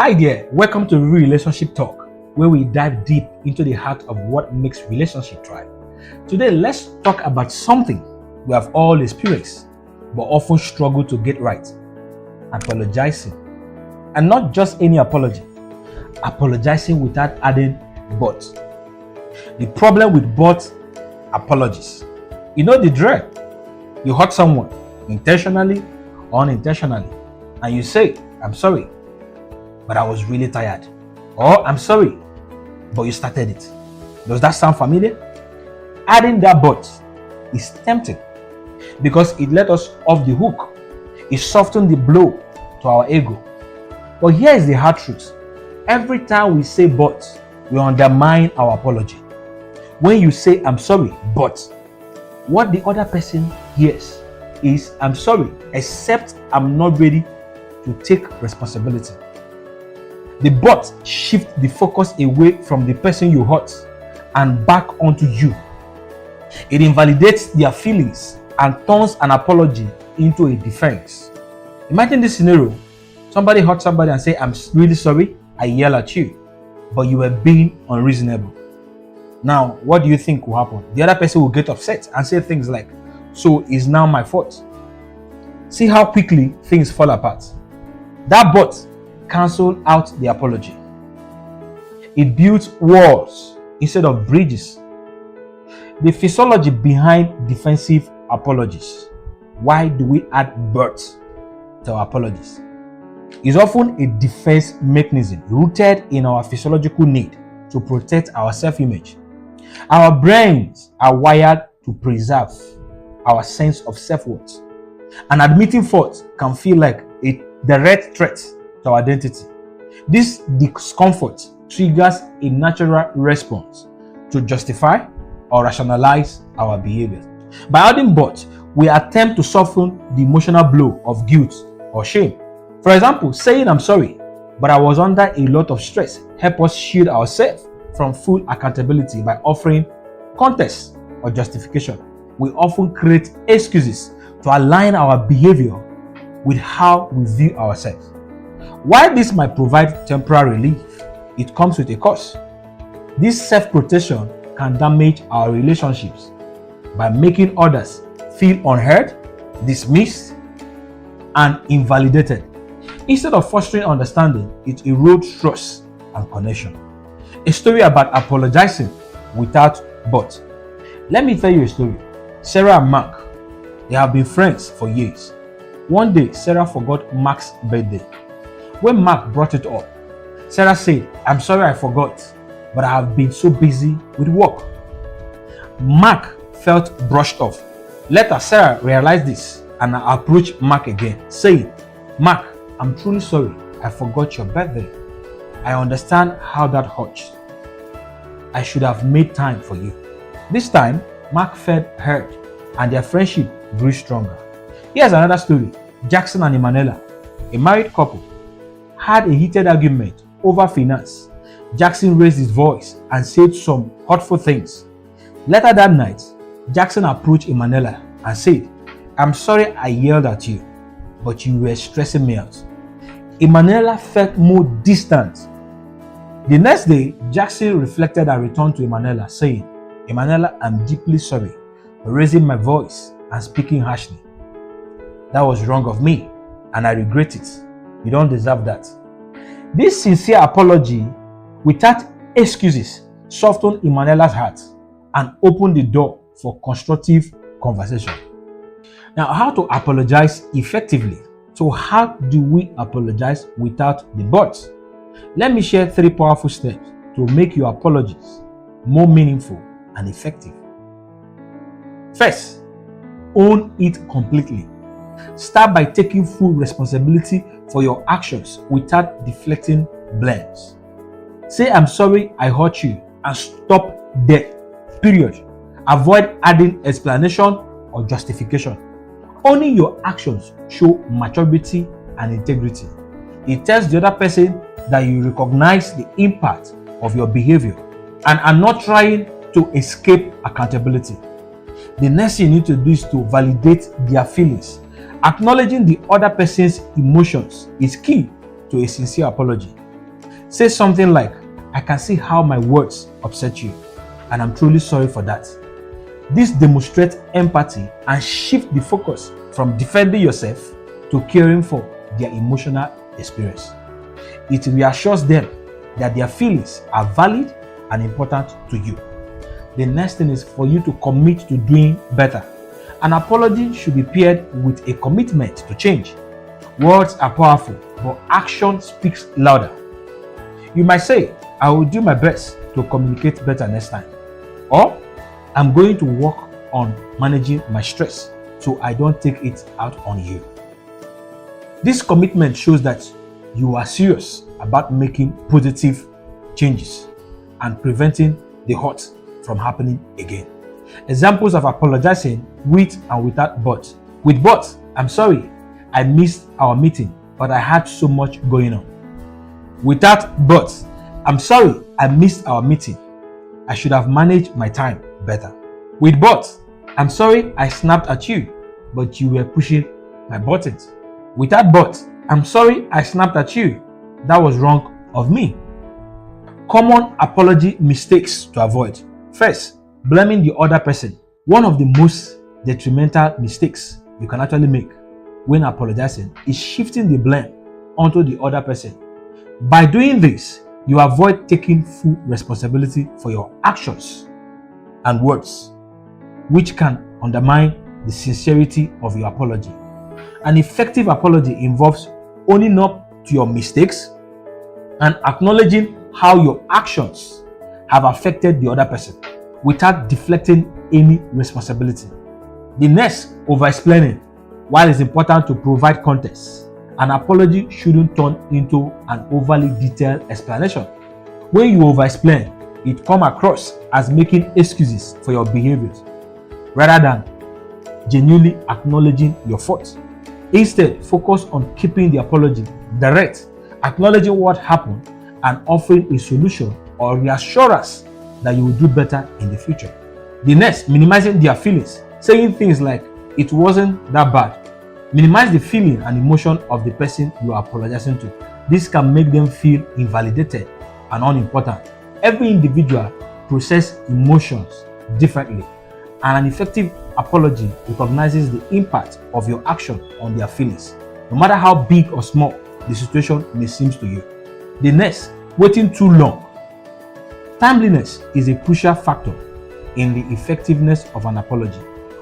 Hi there, welcome to Real Relationship Talk, where we dive deep into the heart of what makes relationship thrive. Today, let's talk about something we have all experienced, but often struggle to get right: apologizing. And not just any apology, apologizing without adding but. The problem with but apologies. You know the drill. You hurt someone intentionally or unintentionally, and you say, "I'm sorry, but I was really tired." Or, "I'm sorry, but you started it." Does that sound familiar? Adding that but is tempting because it let us off the hook. It softened the blow to our ego. But here is the hard truth. Every time we say but, we undermine our apology. When you say, "I'm sorry, but," what the other person hears is, "I'm sorry, except I'm not ready to take responsibility." The but shifts the focus away from the person you hurt and back onto you. It invalidates their feelings and turns an apology into a defense. Imagine this scenario. Somebody hurt somebody and say, "I'm really sorry, I yell at you," but you were being unreasonable. Now, what do you think will happen? The other person will get upset and say things like, "So it's now my fault." See how quickly things fall apart. That but canceled out the apology. It built walls instead of bridges. The physiology behind defensive apologies. Why do we add but to our apologies? It's often a defense mechanism rooted in our physiological need to protect our self-image. Our brains are wired to preserve our sense of self-worth, and admitting fault can feel like a direct threat to our identity. This discomfort triggers a natural response to justify or rationalize our behaviors. By adding but, we attempt to soften the emotional blow of guilt or shame. For example, saying, "I'm sorry, but I was under a lot of stress," help us shield ourselves from full accountability by offering context or justification. We often create excuses to align our behavior with how we view ourselves. While this might provide temporary relief, it comes with a cost. This self-protection can damage our relationships by making others feel unheard, dismissed, and invalidated. Instead of fostering understanding, it erodes trust and connection. A story about apologizing without but. Let me tell you a story. Sarah and Mark, they have been friends for years. One day, Sarah forgot Mark's birthday. When Mark brought it up, Sarah said, "I'm sorry I forgot, but I have been so busy with work." Mark felt brushed off. Later, Sarah realized this and approached Mark again, saying, "Mark, I'm truly sorry I forgot your birthday. I understand how that hurts. I should have made time for you." This time, Mark felt heard and their friendship grew stronger. Here's another story. Jackson and Emanuela, a married couple, had a heated argument over finance. Jackson raised his voice and said some hurtful things. Later that night, Jackson approached Emanuela and said, "I'm sorry I yelled at you, but you were stressing me out." Emanuela felt more distant. The next day, Jackson reflected and returned to Emanuela, saying, "Emanuela, I'm deeply sorry for raising my voice and speaking harshly. That was wrong of me, and I regret it. You don't deserve that." This sincere apology, without excuses, softened Emanuela's heart and opened the door for constructive conversation. Now, how to apologize effectively? So, how do we apologize without the but? Let me share 3 powerful steps to make your apologies more meaningful and effective. First, own it completely. Start by taking full responsibility for your actions without deflecting blames. Say, "I'm sorry I hurt you," and stop there. Period. Avoid adding explanation or justification. Owning your actions show maturity and integrity. It tells the other person that you recognize the impact of your behavior and are not trying to escape accountability. The next thing you need to do is to validate their feelings. Acknowledging the other person's emotions is key to a sincere apology. Say something like, "I can see how my words upset you, and I'm truly sorry for that." This demonstrates empathy and shifts the focus from defending yourself to caring for their emotional experience. It reassures them that their feelings are valid and important to you. The next thing is for you to commit to doing better. An apology should be paired with a commitment to change. Words are powerful, but action speaks louder. You might say, "I will do my best to communicate better next time," or "I'm going to work on managing my stress so I don't take it out on you." This commitment shows that you are serious about making positive changes and preventing the hurt from happening again. Examples of apologizing with and without but. With but, "I'm sorry, I missed our meeting, but I had so much going on." Without but, "I'm sorry, I missed our meeting. I should have managed my time better." With but, "I'm sorry I snapped at you, but you were pushing my buttons." Without but, "I'm sorry I snapped at you. That was wrong of me." Common apology mistakes to avoid. First, blaming the other person. One of the most detrimental mistakes you can actually make when apologizing is shifting the blame onto the other person. By doing this, you avoid taking full responsibility for your actions and words, which can undermine the sincerity of your apology. An effective apology involves owning up to your mistakes and acknowledging how your actions have affected the other person without deflecting any responsibility. The next, over-explaining. While it's important to provide context, an apology shouldn't turn into an overly detailed explanation. When you over-explain, it comes across as making excuses for your behaviors rather than genuinely acknowledging your fault. Instead, focus on keeping the apology direct, acknowledging what happened, and offering a solution or reassurance that you will do better in the future. The next, minimizing their feelings, saying things like, "It wasn't that bad." Minimize the feeling and emotion of the person you are apologizing to. This can make them feel invalidated and unimportant. Every individual processes emotions differently, and an effective apology recognizes the impact of your action on their feelings, no matter how big or small the situation may seem to you. The next, waiting too long. Timeliness is a crucial factor in the effectiveness of an apology.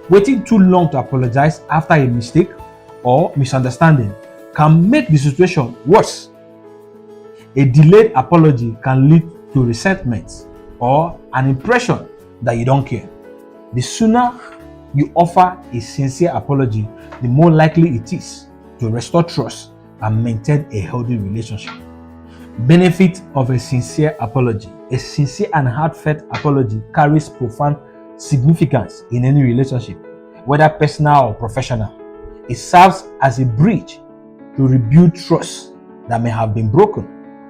Waiting too long to apologize after a mistake or misunderstanding can make the situation worse. A delayed apology can lead to resentment or an impression that you don't care. The sooner you offer a sincere apology, the more likely it is to restore trust and maintain a healthy relationship. Benefit of a sincere apology. A sincere and heartfelt apology carries profound significance in any relationship, whether personal or professional. It serves as a bridge to rebuild trust that may have been broken,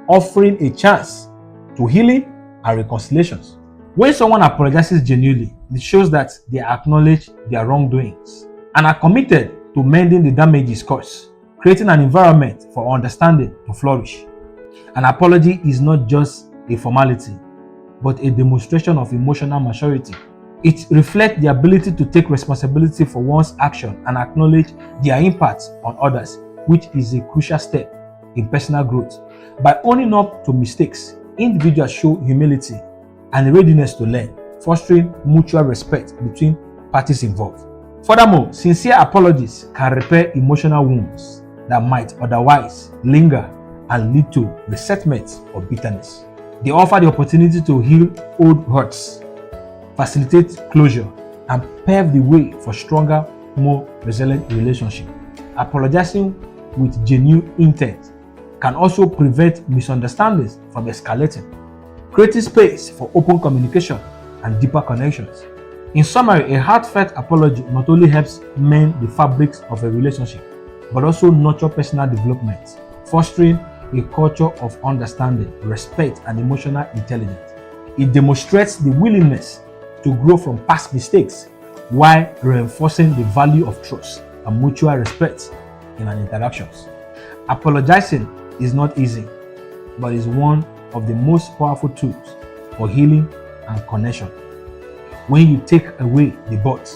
offering a chance to healing and reconciliations. When someone apologizes genuinely, it shows that they acknowledge their wrongdoings and are committed to mending the damages caused, creating an environment for understanding to flourish. An apology is not just a formality, but a demonstration of emotional maturity. It reflects the ability to take responsibility for one's action and acknowledge their impact on others, which is a crucial step in personal growth. By owning up to mistakes, individuals show humility and a readiness to learn, fostering mutual respect between parties involved. Furthermore, sincere apologies can repair emotional wounds that might otherwise linger and lead to resentment or bitterness. They offer the opportunity to heal old hurts, facilitate closure, and pave the way for stronger, more resilient relationships. Apologizing with genuine intent can also prevent misunderstandings from escalating, creating space for open communication and deeper connections. In summary, a heartfelt apology not only helps mend the fabrics of a relationship, but also nurture personal development, fostering a culture of understanding, respect, and emotional intelligence. It demonstrates the willingness to grow from past mistakes while reinforcing the value of trust and mutual respect in our interactions. Apologizing is not easy, but is one of the most powerful tools for healing and connection. When you take away the but,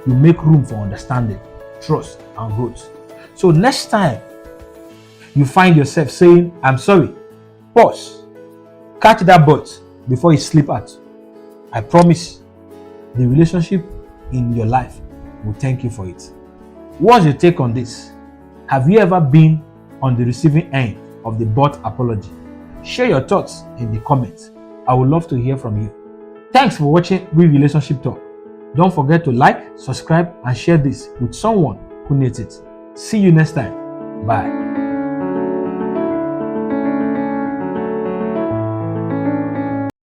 you make room for understanding, trust, and growth. So next time you find yourself saying, I'm sorry, pause, catch that but before you slip out. I promise the relationship in your life will thank you for it. What's your take on this? Have you ever been on the receiving end of the but apology? Share your thoughts in the comments. I would love to hear from you. Thanks for watching Real Relationship Talk. Don't forget to like, subscribe, and share this with someone who needs it. See you next time. Bye.